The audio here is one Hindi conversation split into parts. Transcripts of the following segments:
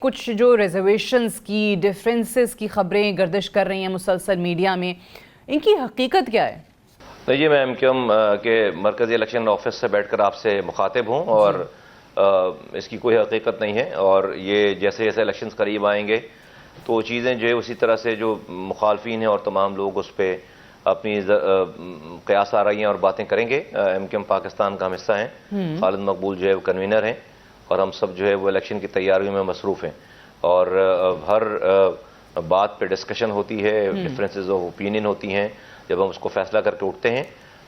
कुछ जो रिजर्वेशंस की डिफरेंसेस की खबरें गर्दिश कर रही हैं मुसलसल मीडिया में, इनकी हकीकत क्या है? नहीं जी, मैं एमक्यूएम के मरकज़ी इलेक्शन ऑफिस से बैठकर आपसे मुखातिब हूँ और इसकी कोई हकीकत नहीं है। और ये जैसे जैसे इलेक्शंस करीब आएंगे तो चीज़ें जो है उसी तरह से जो मुखालफीन हैं और तमाम लोग उस पर अपनी कयास आ रही हैं और बातें करेंगे। एमक्यूएम पाकिस्तान का हम हिस्सा हैं, खालिद मकबूल जो है वो कन्वीनर हैं और हम सब जो है वो इलेक्शन की तैयारियों में मसरूफ़ हैं और हर बात पे डिस्कशन होती है, डिफरेंसेस ऑफ ओपिनियन होती हैं। जब हम उसको फैसला करके उठते हैं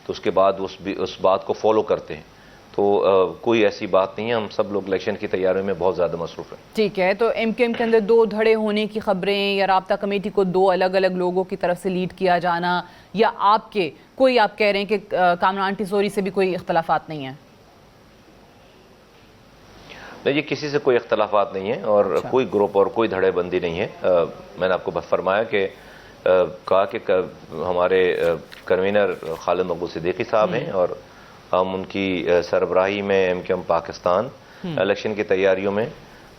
तो उसके बाद उस बात को फॉलो करते हैं। तो कोई ऐसी बात नहीं है, हम सब लोग इलेक्शन की तैयारियों में बहुत ज़्यादा मसरूफ़ हैं। ठीक है, तो एमक्यूएम के अंदर दो धड़े होने की खबरें या राब्ता कमेटी को दो अलग अलग लोगों की तरफ से लीड किया जाना, या आपके कोई आप कह रहे हैं कि कामरान टिसोरी से भी कोई इख्तलाफात नहीं है? नहीं, ये किसी से कोई इख्तलाफात नहीं है और कोई ग्रुप और कोई धड़ेबंदी नहीं है। मैंने आपको बस फरमाया कि कहा कि हमारे कन्वीनर खालिद मकबूल सिद्दीकी साहब हैं और हम उनकी सरबराही में एमक्यूएम पाकिस्तान इलेक्शन की तैयारियों में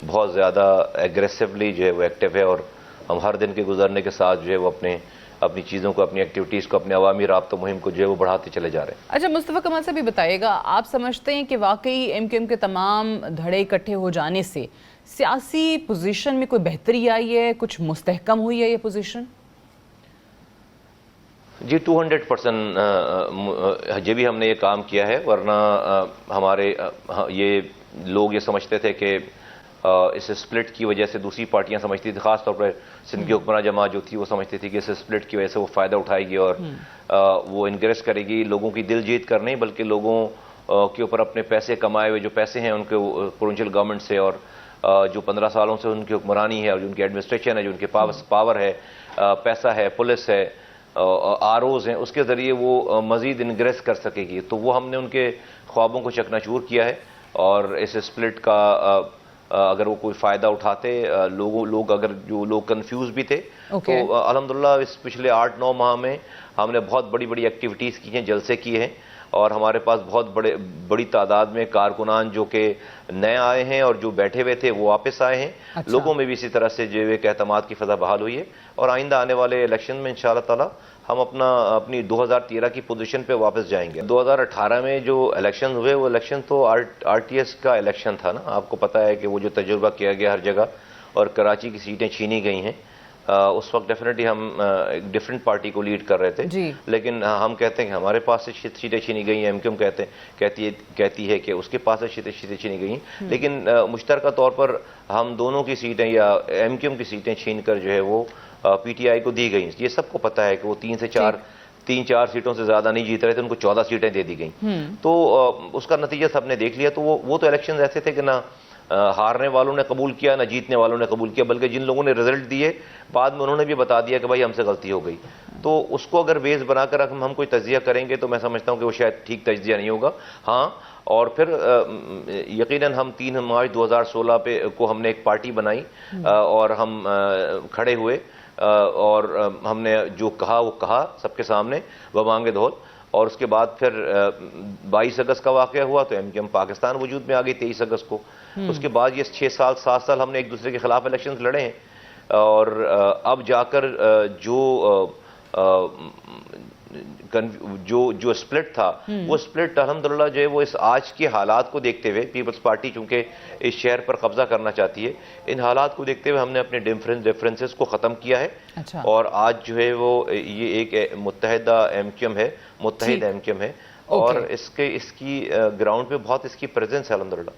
बहुत ज़्यादा एग्रेसिवली जो है वो एक्टिव है और हम हर दिन के गुजरने के साथ जो है वो अपनी चीज़ों को, अपनी एक्टिविटीज़ को, अपने अवामी राब्ता मुहिम को जो है वो बढ़ाते चले जा रहे हैं। अच्छा, मुस्तफ़ा कमाल से भी बताइएगा, आप समझते हैं कि वाकई एमक्यूएम के तमाम धड़े इकट्ठे हो जाने से सियासी पोजीशन में कोई बेहतरी आई है, कुछ मुस्तहकम हुई है ये पोजीशन? जी 200% जब भी हमने ये काम किया है, वरना हमारे ये लोग ये समझते थे कि इस स्प्लिट की वजह से दूसरी पार्टियां समझती थी, खासतौर पर सिंध की हुक्मरान जमात जो थी वो समझती थी कि इस स्प्लिट की वजह से वो फ़ायदा उठाएगी और वो इनकरेज करेगी लोगों की दिल जीत कर, नहीं बल्कि लोगों के ऊपर अपने पैसे कमाए हुए जो पैसे हैं उनके प्रोविंशियल गवर्नमेंट से और जो 15 सालों से उनकी हुक्मरानी है और जो उनकी एडमिनिस्ट्रेशन है, जो उनके पावर है, पैसा है, पुलिस है, आरओज़ हैं, उसके ज़रिए वो मज़ीद इनग्रेस कर सकेगी। तो वो हमने उनके ख्वाबों को चकनाचूर किया है और इस स्प्लिट का अगर वो कोई फ़ायदा उठाते, लोग अगर जो लोग कंफ्यूज भी थे तो अल्हम्दुलिल्लाह इस पिछले 8-9 माह में हमने बहुत बड़ी बड़ी एक्टिविटीज़ की हैं, जलसे किए हैं और हमारे पास बहुत बड़ी तादाद में कारकुनान जो कि नए आए हैं और जो बैठे हुए थे वो वापस आए हैं। अच्छा। लोगों में भी इसी तरह से जो एक एतमाद की फ़ज़ा बहाल हुई है और आइंदा आने वाले इलेक्शन में इंशाअल्लाह ताला हम अपनी 2013 की पोजीशन पे वापस जाएंगे। 2018 में जो इलेक्शन हुए वो इलेक्शन तो आरटीएस का इलेक्शन था ना, आपको पता है कि वो जो तजुर्बा किया गया हर जगह और कराची की सीटें छीनी गई हैं। उस वक्त डेफिनेटली हम एक डिफरेंट पार्टी को लीड कर रहे थे, लेकिन हम कहते हैं कि हमारे पास से सीटें छीनी गई हैं, एमक्यूएम कहती है कि उसके पास से सीटें छीनी गई हैं, लेकिन मुश्तरका तौर पर हम दोनों की सीटें या एमक्यूएम की सीटें छीन कर जो है वो पीटीआई को दी गई। ये सबको पता है कि वो 3-4 सीटों से ज़्यादा नहीं जीत रहे थे, उनको 14 सीटें दे दी गई। तो उसका नतीजा सबने देख लिया। तो वो तो इलेक्शन ऐसे थे कि ना हारने वालों ने कबूल किया ना जीतने वालों ने कबूल किया, बल्कि जिन लोगों ने रिजल्ट दिए बाद में उन्होंने भी बता दिया कि भाई हमसे गलती हो गई। तो उसको अगर बेस बनाकर हम कोई तज्जिया करेंगे तो मैं समझता हूँ कि वो शायद ठीक तज्जिया नहीं होगा। हाँ, और फिर यकीनन हम 3 मार्च 2016 को हमने एक पार्टी बनाई और हम खड़े हुए और हमने जो कहा वो कहा सबके सामने बमांगे धौल। और उसके बाद फिर 22 अगस्त का वाक़या हुआ तो एमक्यूएम पाकिस्तान वजूद में आ गई 23 अगस्त को। उसके बाद ये 6-7 साल हमने एक दूसरे के खिलाफ इलेक्शंस लड़े हैं और अब जाकर जो स्प्लिट था वो स्प्लिट अल्हम्दुलिल्लाह जो है वो इस आज के हालात को देखते हुए, पीपल्स पार्टी चूंकि इस शहर पर कब्जा करना चाहती है, इन हालात को देखते हुए हमने अपने डिफरेंसेस को ख़त्म किया है। अच्छा। और आज जो है वो ये एक मुत्तहिदा एमक्यूएम है, मुत्तहिद एमक्यूएम है और इसकी ग्राउंड पे बहुत इसकी प्रेजेंस है अल्हम्दुलिल्लाह।